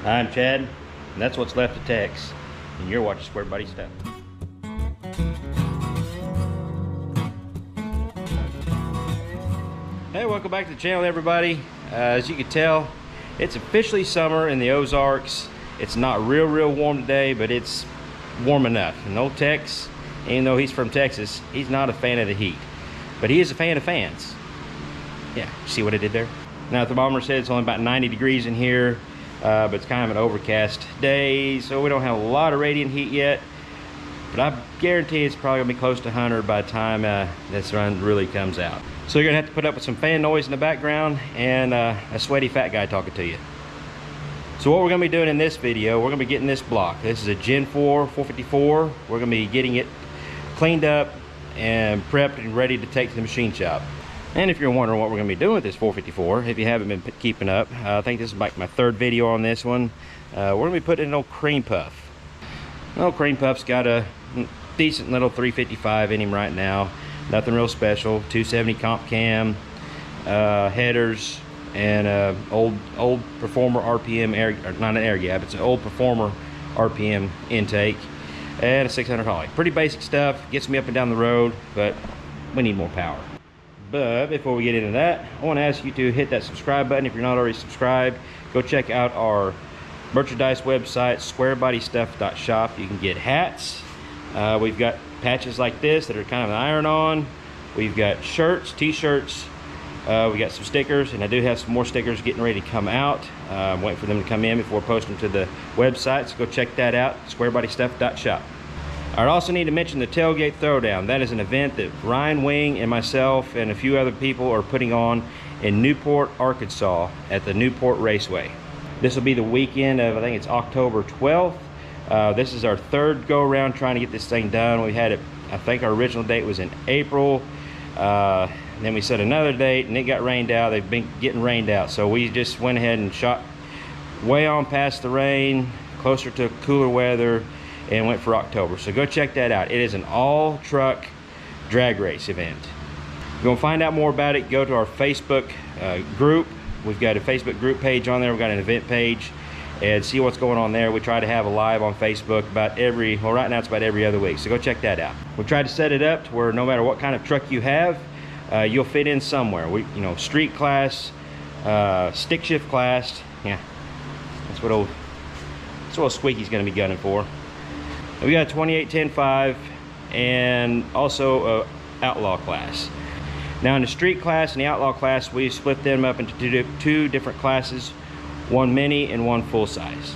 I'm Chad, and that's what's left of Tex, and you're watching Squarebody Stuff. Hey, welcome back to the channel, everybody. As you can tell, it's officially summer in the Ozarks. It's not real warm today, but it's warm enough. And old Tex, even though he's from Texas, he's not a fan of the heat, but he is a fan of fans. Yeah, see what I did there? Now, the thermometer said it's only about 90 degrees in here, but it's kind of an overcast day, so we don't have a lot of radiant heat yet. But I guarantee it's probably gonna be close to 100 by the time this run really comes out. So you're gonna have to put up with some fan noise in the background and a sweaty fat guy talking to you. So what we're gonna be doing in this video, we're gonna be getting this block. This is a Gen 4 454. We're gonna be getting it cleaned up and prepped and ready to take to the machine shop. And if you're wondering what we're gonna be doing with this 454, if you haven't been keeping up, I think this is like my third video on this one. We're gonna be putting in an old Creampuff. Old Creampuff's got a decent little 355 in him right now. Nothing real special. 270 comp cam, headers, and old Performer RPM air, or not an air gap, it's an old Performer RPM intake, and a 600 Holly. Pretty basic stuff, gets me up and down the road, but we need more power. But before we get into that, I want to ask you to hit that subscribe button if you're not already subscribed. Go check out our merchandise website, squarebodystuff.shop. You can get hats. We've got patches like this that are kind of an iron-on. We've got shirts, t-shirts. We got some stickers, and I do have some more stickers getting ready to come out. I'm waiting for them to come in before posting them to the website, so go check that out, squarebodystuff.shop. I also need to mention the Tailgate Throwdown. That is an event that Ryan Wing and myself and a few other people are putting on in Newport, Arkansas at the Newport Raceway. This will be the weekend of, I think it's October 12th. This is our third go around trying to get this thing done. We had it, I think our original date was in April. Then we set another date and it got rained out. They've been getting rained out. So we just went ahead and shot way on past the rain, closer to cooler weather, and went for October. So go check that out. It is an all truck drag race event. If you want to find out more about it, go to our Facebook group. We've got a Facebook group page on there. We've got an event page, and see what's going on there. We try to have a live on Facebook about every, well, right now it's about every other week, so go check that out. We tried to set it up to where no matter what kind of truck you have, you'll fit in somewhere. You know, street class, stick shift class. Yeah, that's what old Squeaky's going to be gunning for. We got a 28-10-5 and also a outlaw class. Now in the street class and the outlaw class, we split them up into two different classes, one mini and one full size.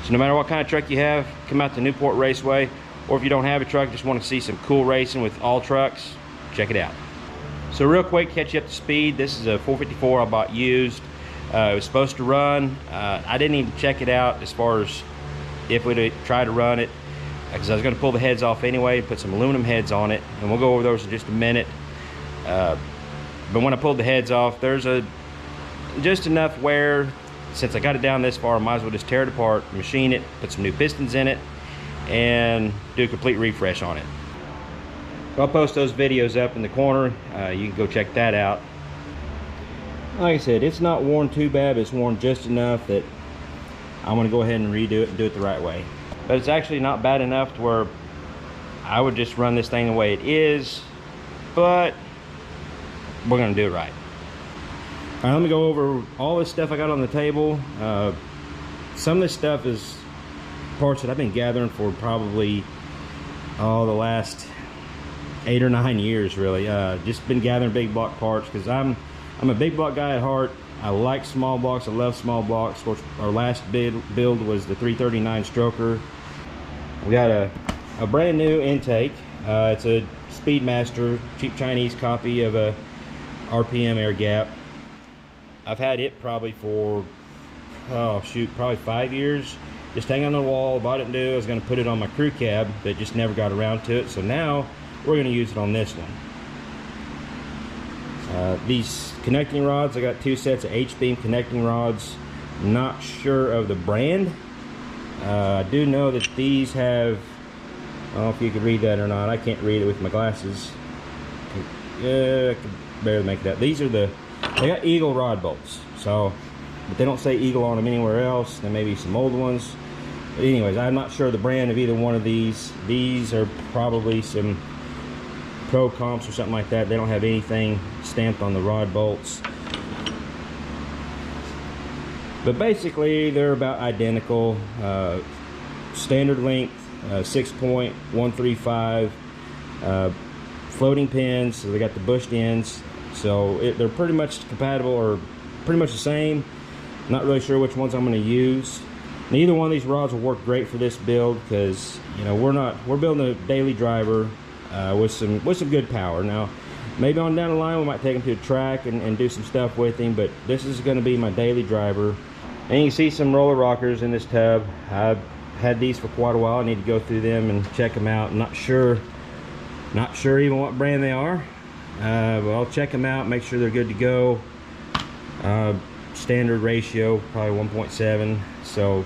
So no matter what kind of truck you have, come out to Newport Raceway, or if you don't have a truck, just want to see some cool racing with all trucks, check it out. So real quick, catch you up to speed. This is a 454 I bought used. It was supposed to run. I didn't even check it out as far as if we'd try to run it, because I was going to pull the heads off anyway and put some aluminum heads on it, and we'll go over those in just a minute. But when I pulled the heads off, there's just enough wear. Since I got it down this far, I might as well just tear it apart, machine it, put some new pistons in it, and do a complete refresh on it. I'll post those videos up in the corner. You can go check that out. Like I said, it's not worn too bad, but it's worn just enough that I want to go ahead and redo it and do it the right way. But it's actually not bad enough to where I would just run this thing the way it is, but we're gonna do it right. All right, let me go over all this stuff I got on the table. Some of this stuff is parts that I've been gathering for probably the last 8 or 9 years, really. Just been gathering big block parts because I'm a big block guy at heart. I like small blocks. I love small blocks. Of course, our last build was the 339 stroker. We got a brand new intake. It's a Speedmaster, cheap Chinese copy of a RPM air gap. I've had it probably for, oh shoot, probably 5 years. Just hang on the wall, bought it new. I was gonna put it on my crew cab, but just never got around to it. So now we're gonna use it on this one. These connecting rods, I got 2 sets of H-beam connecting rods. Not sure of the brand. I do know that these have, I don't know if you could read that or not. I can't read it with my glasses. Yeah, I could barely make that. These are they got Eagle rod bolts. So but they don't say Eagle on them anywhere else. There may be some old ones. But anyways, I'm not sure the brand of either one of these. These are probably some Pro Comps or something like that. They don't have anything stamped on the rod bolts. But basically, they're about identical. Standard length, 6.135. Floating pins, so they got the bushed ends. So they're pretty much compatible, or pretty much the same. Not really sure which ones I'm going to use. Neither one of these rods will work great for this build, because you know we're building a daily driver with some good power. Now maybe on down the line we might take him to a track and do some stuff with him, but this is going to be my daily driver. And you can see some roller rockers in this tub. I've had these for quite a while. I need to go through them and check them out. I'm not sure even what brand they are. But I'll check them out, make sure they're good to go. Standard ratio, probably 1.7. So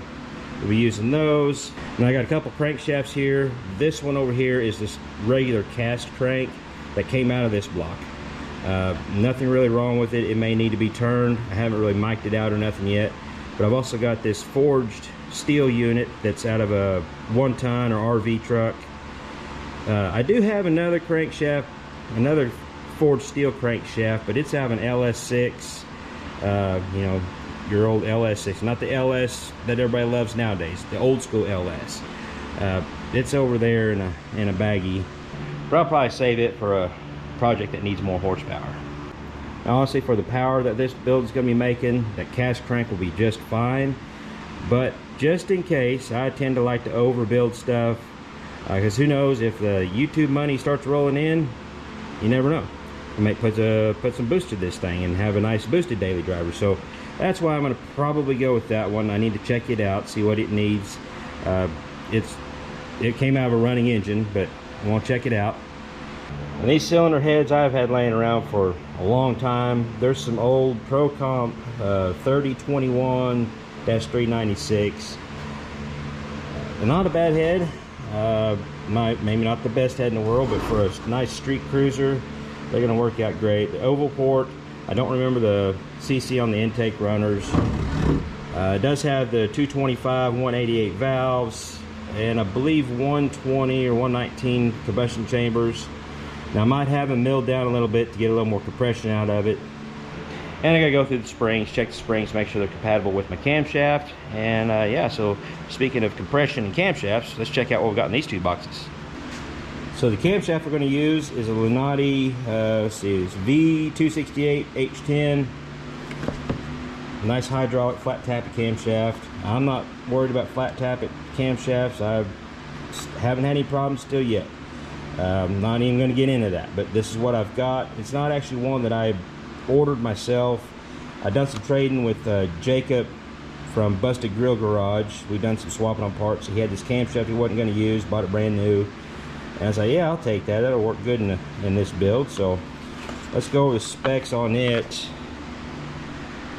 we'll be using those. And I got a couple crankshafts here. This one over here is this regular cast crank that came out of this block. Nothing really wrong with it. It may need to be turned. I haven't really mic'd it out or nothing yet. But I've also got this forged steel unit that's out of a 1-ton or RV truck. I do have another crankshaft, another forged steel crankshaft, but it's out of an LS6. You know, your old LS6, not the LS that everybody loves nowadays, the old school LS. It's over there in a baggie. But I'll probably save it for a project that needs more horsepower. Now, honestly, for the power that this build is going to be making, that cast crank will be just fine. But just in case, I tend to like to overbuild stuff, because who knows, if the YouTube money starts rolling in, you never know. You might put some boost to this thing and have a nice boosted daily driver. So that's why I'm going to probably go with that one. I need to check it out, see what it needs. It came out of a running engine, but I want to check it out. And these cylinder heads I've had laying around for a long time. There's some old Pro Comp 3021-396. Not a bad head. Maybe not the best head in the world, but for a nice street cruiser, they're going to work out great. The oval port, I don't remember the CC on the intake runners. It does have the 225, 188 valves, and I believe 120 or 119 combustion chambers. Now I might have them milled down a little bit to get a little more compression out of it. And I gotta go through the springs, check the springs, make sure they're compatible with my camshaft. And yeah, so speaking of compression and camshafts, let's check out what we've got in these two boxes. So the camshaft we're gonna use is a Lunati, let's see, it's V268 H10. Nice hydraulic flat tappet camshaft. I'm not worried about flat tappet camshafts. I haven't had any problems still yet. I'm not even gonna get into that, but this is what I've got. It's not actually one that I ordered myself. I've done some trading with Jacob from Busted Grill Garage. We've done some swapping on parts. He had this camshaft he wasn't going to use, bought it brand new, and I was like, yeah, I'll take that. That'll work good in this build. So let's go over the specs on it.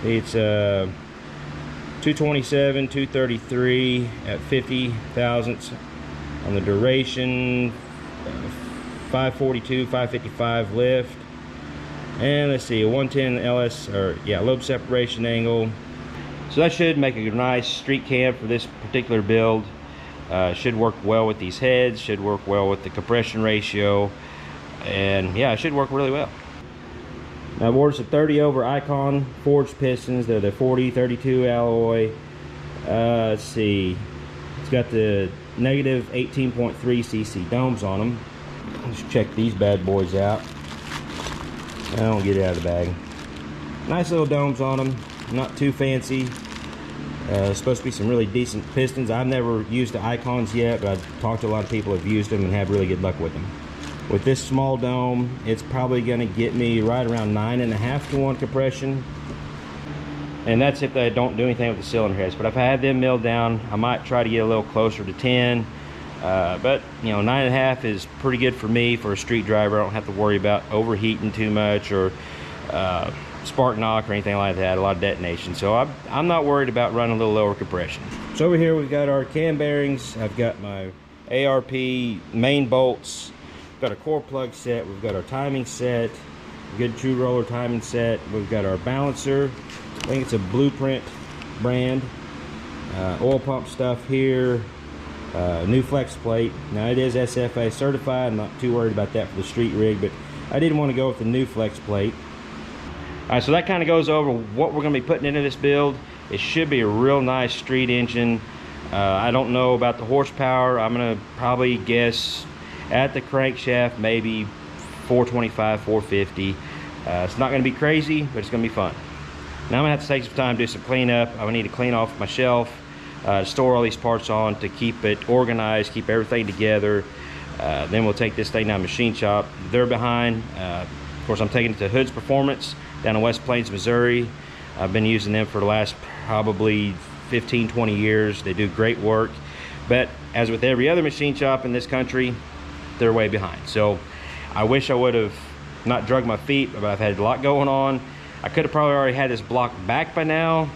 It's 227, 233 at 50 thousandths on the duration, 542, 555 lift. And let's see, a 110 LS, or yeah, lobe separation angle. So that should make a nice street cam for this particular build. Should work well with these heads, should work well with the compression ratio, and yeah, it should work really well. Now I've ordered some 30 over Icon forged pistons. They're the 4032 alloy. Let's see, it's got the negative 18.3 cc domes on them. Let's check these bad boys out. I don't get it out of the bag. Nice little domes on them, not too fancy. Supposed to be some really decent pistons. I've never used the Icons yet, but I've talked to a lot of people who have used them and have really good luck with them. With this small dome, it's probably going to get me right around 9.5 to 1 compression. And that's if they don't do anything with the cylinder heads. But if I had them milled down, I might try to get a little closer to 10. But you know, 9.5 is pretty good for me for a street driver. I don't have to worry about overheating too much or spark knock or anything like that, a lot of detonation. So I'm not worried about running a little lower compression. So over here we've got our cam bearings. I've got my ARP main bolts. We've got a core plug set. We've got our timing set, good true roller timing set. We've got our balancer. I think it's a Blueprint brand. Oil pump stuff here. New flex plate. Now it is SFA certified. I'm not too worried about that for the street rig, but I didn't want to go with the new flex plate. All right, so that kind of goes over what we're going to be putting into this build. It should be a real nice street engine. I don't know about the horsepower. I'm going to probably guess at the crankshaft maybe 425, 450. It's not going to be crazy, but it's going to be fun. Now I'm going to have to take some time to do some cleanup. I need to clean off my shelf, store all these parts on to keep it organized, keep everything together. Then we'll take this thing down to machine shop. They're behind. Of course, I'm taking it to Hood's Performance down in West Plains, Missouri. I've been using them for the last probably 15, 20 years. They do great work. But as with every other machine shop in this country, they're way behind. So I wish I would have not drug my feet, but I've had a lot going on. I could have probably already had this block back by now,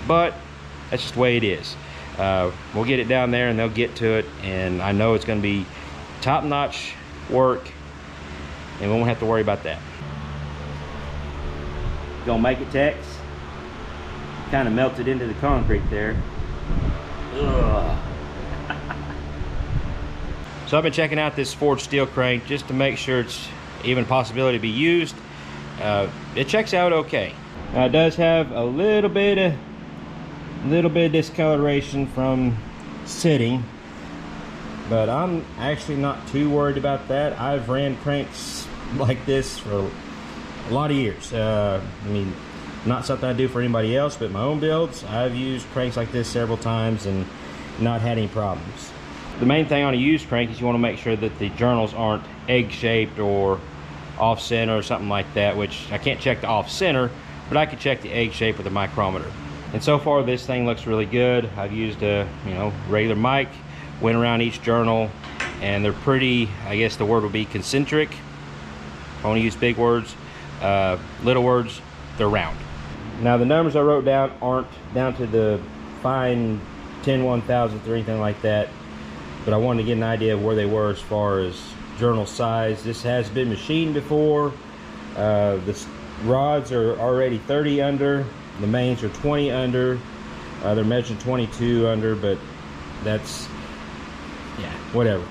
but that's just the way it is. We'll get it down there and they'll get to it, and I know it's going to be top-notch work, and we won't have to worry about that. Gonna make it, Tex? Kind of melted into the concrete there. Ugh. So I've been checking out this forged steel crank just to make sure it's even a possibility to be used. It checks out okay. Now it does have a little bit of discoloration from sitting, but I'm actually not too worried about that. I've ran cranks like this for a lot of years. I mean, not something I do for anybody else, but my own builds, I've used cranks like this several times and not had any problems. The main thing on a used crank is you want to make sure that the journals aren't egg-shaped or off-center or something like that, which I can't check the off-center, but I can check the egg shape with a micrometer. And so far this thing looks really good. I've used a regular mic, went around each journal, and they're pretty, I guess the word would be concentric. I want to use big words. Little words, they're round. Now the numbers I wrote down aren't down to the fine 10/1000th or anything like that, but I wanted to get an idea of where they were as far as journal size. This has been machined before. The rods are already 30 under, the mains are 20 under. They're measuring 22 under, but that's, yeah, whatever.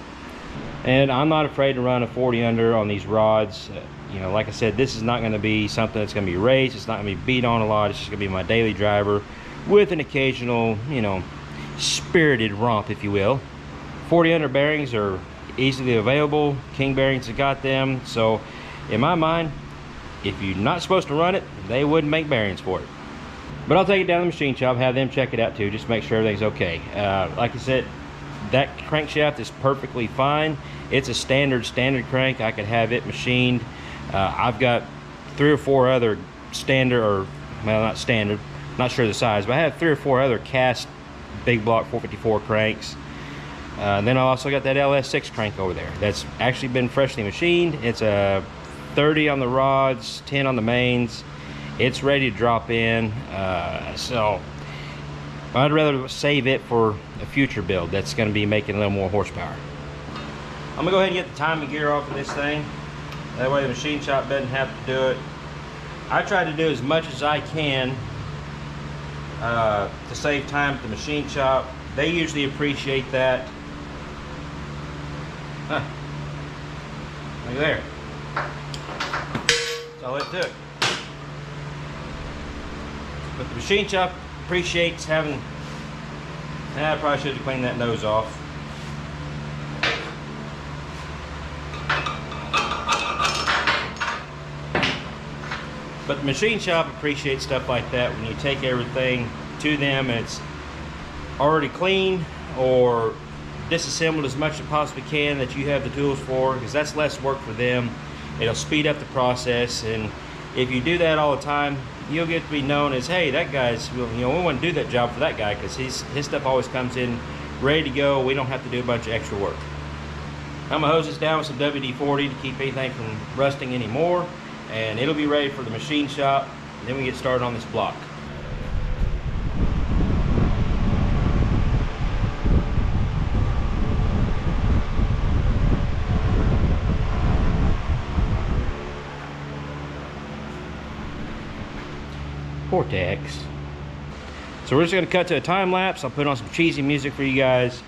And I'm not afraid to run a 40 under on these rods. Like I said, this is not going to be something that's going to be raced. It's not going to be beat on a lot. It's just going to be my daily driver with an occasional, spirited romp, if you will. 40 under bearings are easily available. King bearings have got them. So in my mind, if you're not supposed to run it, they wouldn't make bearings for it. But I'll take it down to the machine shop, have them check it out too, just to make sure everything's okay. Like I said, that crankshaft is perfectly fine. It's a standard crank. I could have it machined. I've got 3 or 4 other standard, or well, not standard, not sure the size, but I have 3 or 4 other cast big block 454 cranks. Then I also got that LS6 crank over there that's actually been freshly machined. It's a 30 on the rods, 10 on the mains. It's ready to drop in, so I'd rather save it for a future build that's going to be making a little more horsepower. I'm gonna go ahead and get the timing gear off of this thing. That way the machine shop doesn't have to do it. I try to do as much as I can to save time at the machine shop. They usually appreciate that. Huh. Look there. That's all it took. But the machine shop appreciates having... I probably should have cleaned that nose off. But the machine shop appreciates stuff like that when you take everything to them and it's already clean or disassembled as much as it possibly can that you have the tools for, because that's less work for them. It'll speed up the process, and if you do that all the time, you'll get to be known as, hey, that guy's, we want to do that job for that guy because his stuff always comes in ready to go. We don't have to do a bunch of extra work. I'm gonna hose this down with some WD-40 to keep anything from rusting anymore, and it'll be ready for the machine shop. Then we get started on this block. Poor Tex. So we're just gonna cut to a time lapse. I'll put on some cheesy music for you guys.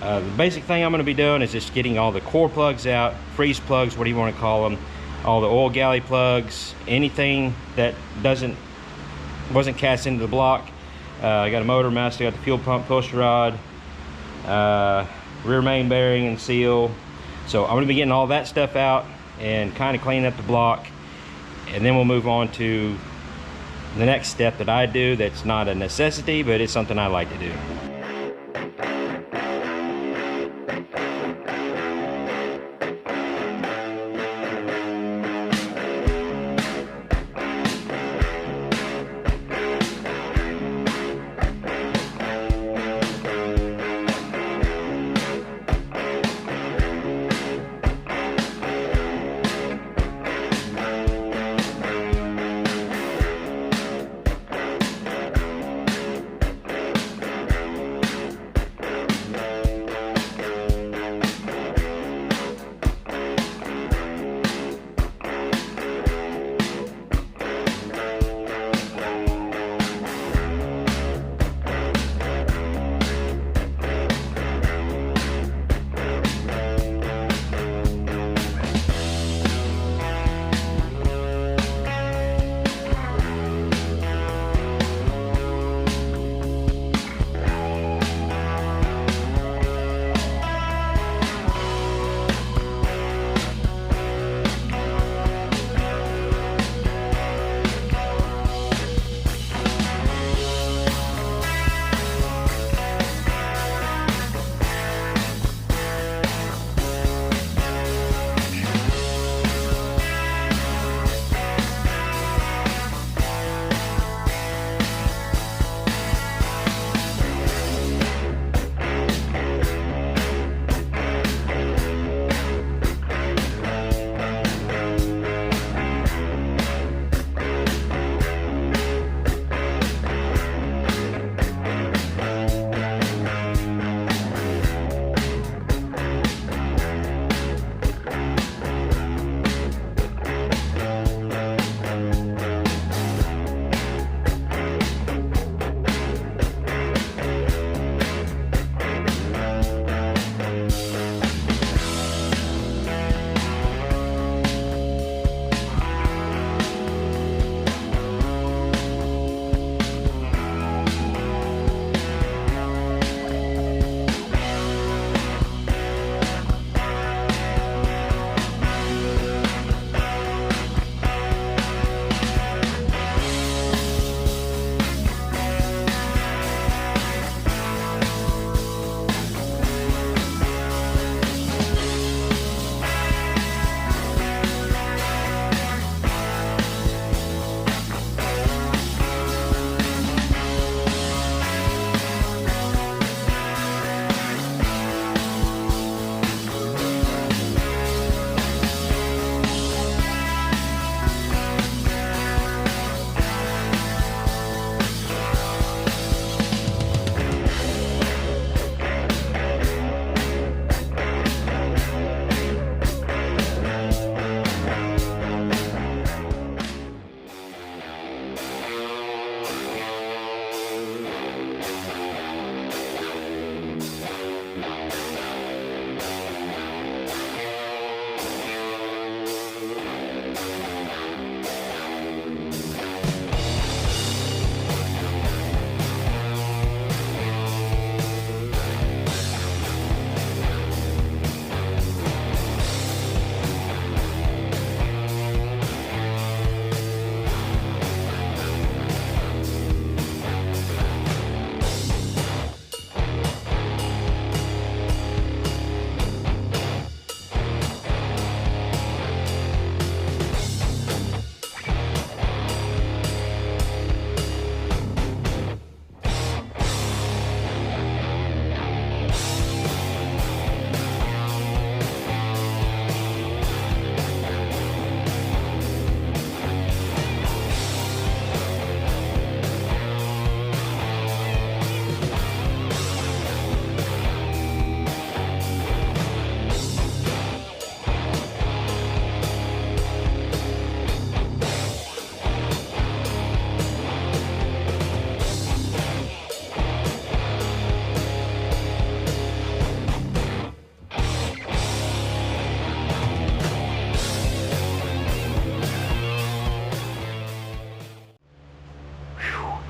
The basic thing I'm gonna be doing is just getting all the core plugs out, freeze plugs, what do you wanna call them, all the oil galley plugs, anything that wasn't cast into the block. I got a motor mounted, I got the fuel pump push rod, rear main bearing and seal. So I'm gonna be getting all that stuff out and kind of cleaning up the block, and then we'll move on to the next step that I do that's not a necessity, but it's something I like to do.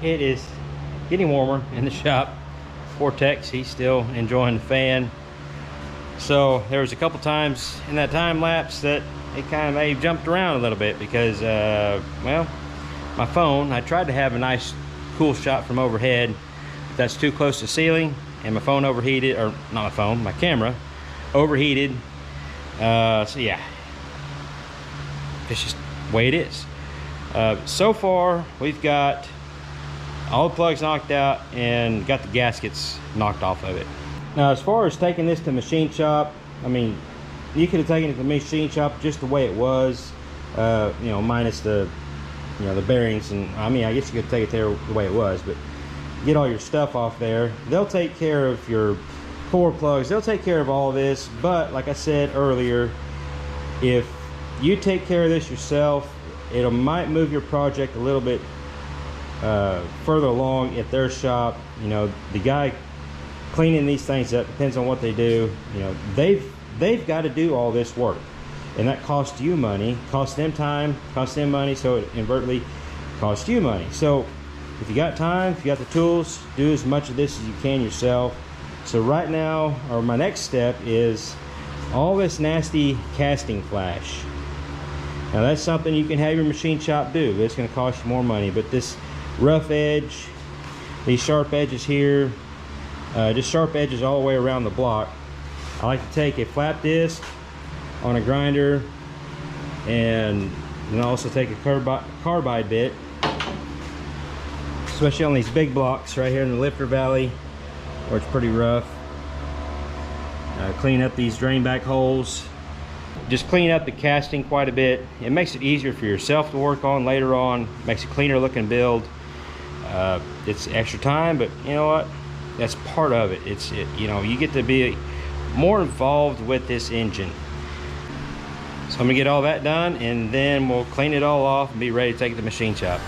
it is getting warmer in the shop. Poor Tex, he's still enjoying the fan. So there was a couple times in that time lapse that it kind of may have jumped around a little bit because, well, my phone, I tried to have a nice cool shot from overhead, but that's too close to the ceiling, and my phone overheated, or not my phone, my camera overheated. So yeah, it's just the way it is. So far, we've got all the plugs knocked out and got the gaskets knocked off of it. Now, as far as taking this to machine shop, I mean, you could have taken it to the machine shop just the way it was, you know, minus the, you know, the bearings, and I mean, I guess you could take it there the way it was, but get all your stuff off there. They'll take care of your core plugs, they'll take care of all of this, but like I said earlier, if you take care of this yourself, it might move your project a little bit further along at their shop. You know, the guy cleaning these things up, depends on what they do, you know, they've got to do all this work, and that costs you money, costs them time, costs them money, so it inadvertently costs you money. So if you got time, if you got the tools, do as much of this as you can yourself. So right now, or my next step, is all this nasty casting flash. Now that's something you can have your machine shop do, but it's going to cost you more money. But this rough edge, these sharp edges here, just sharp edges all the way around the block. I like to take a flat disc on a grinder, and then also take a carbide bit, especially on these big blocks right here in the lifter valley where it's pretty rough. Clean up these drain back holes. Just clean up the casting quite a bit. It makes it easier for yourself to work on later on, makes a cleaner looking build. It's extra time, but you know what, that's part of it. You know, you get to be more involved with this engine. So I'm gonna get all that done, and then we'll clean it all off and be ready to take it to the machine shop.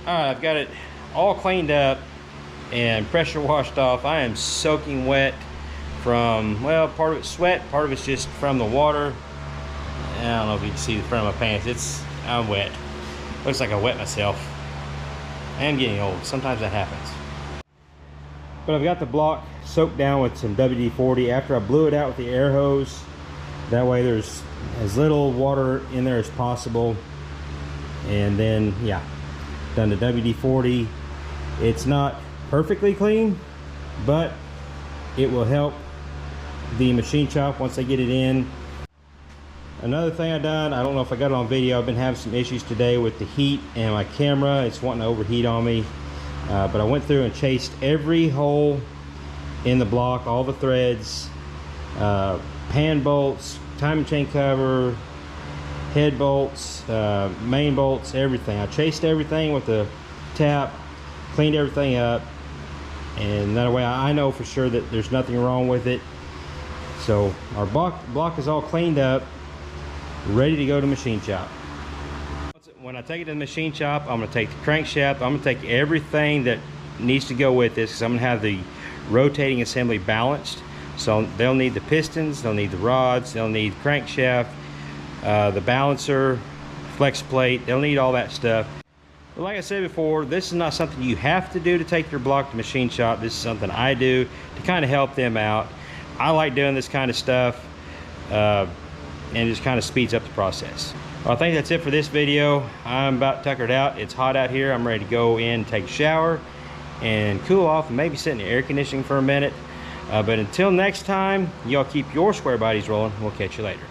I've got it all cleaned up and pressure washed off. I am soaking wet from, well, part of it's sweat, part of it's just from the water. I don't know if you can see the front of my pants. I'm wet. Looks like I wet myself. I am getting old. Sometimes that happens. But I've got the block soaked down with some WD-40 after I blew it out with the air hose. That way there's as little water in there as possible. And then, yeah, done the WD-40. It's not perfectly clean, but it will help the machine shop once they get it in. Another thing I done, I don't know if I got it on video, I've been having some issues today with the heat and my camera. It's wanting to overheat on me. But I went through and chased every hole in the block, all the threads, pan bolts, timing chain cover, head bolts, main bolts, everything. I chased everything with the tap, cleaned everything up, and that way I know for sure that there's nothing wrong with it. So our block is all cleaned up, ready to go to machine shop. When I take it to the machine shop, I'm going to take the crankshaft, I'm going to take everything that needs to go with this, because I'm going to have the rotating assembly balanced. So they'll need the pistons, they'll need the rods, they'll need the crankshaft, the balancer, flex plate, they'll need all that stuff. But like I said before, this is not something you have to do to take your block to machine shop. This is something I do to kind of help them out. I like doing this kind of stuff, and it just kind of speeds up the process. Well, I think that's it for this video. I'm about tuckered out. It's hot out here. I'm ready to go in, take a shower, and cool off, and maybe sit in the air conditioning for a minute. But until next time, y'all keep your square bodies rolling. We'll catch you later.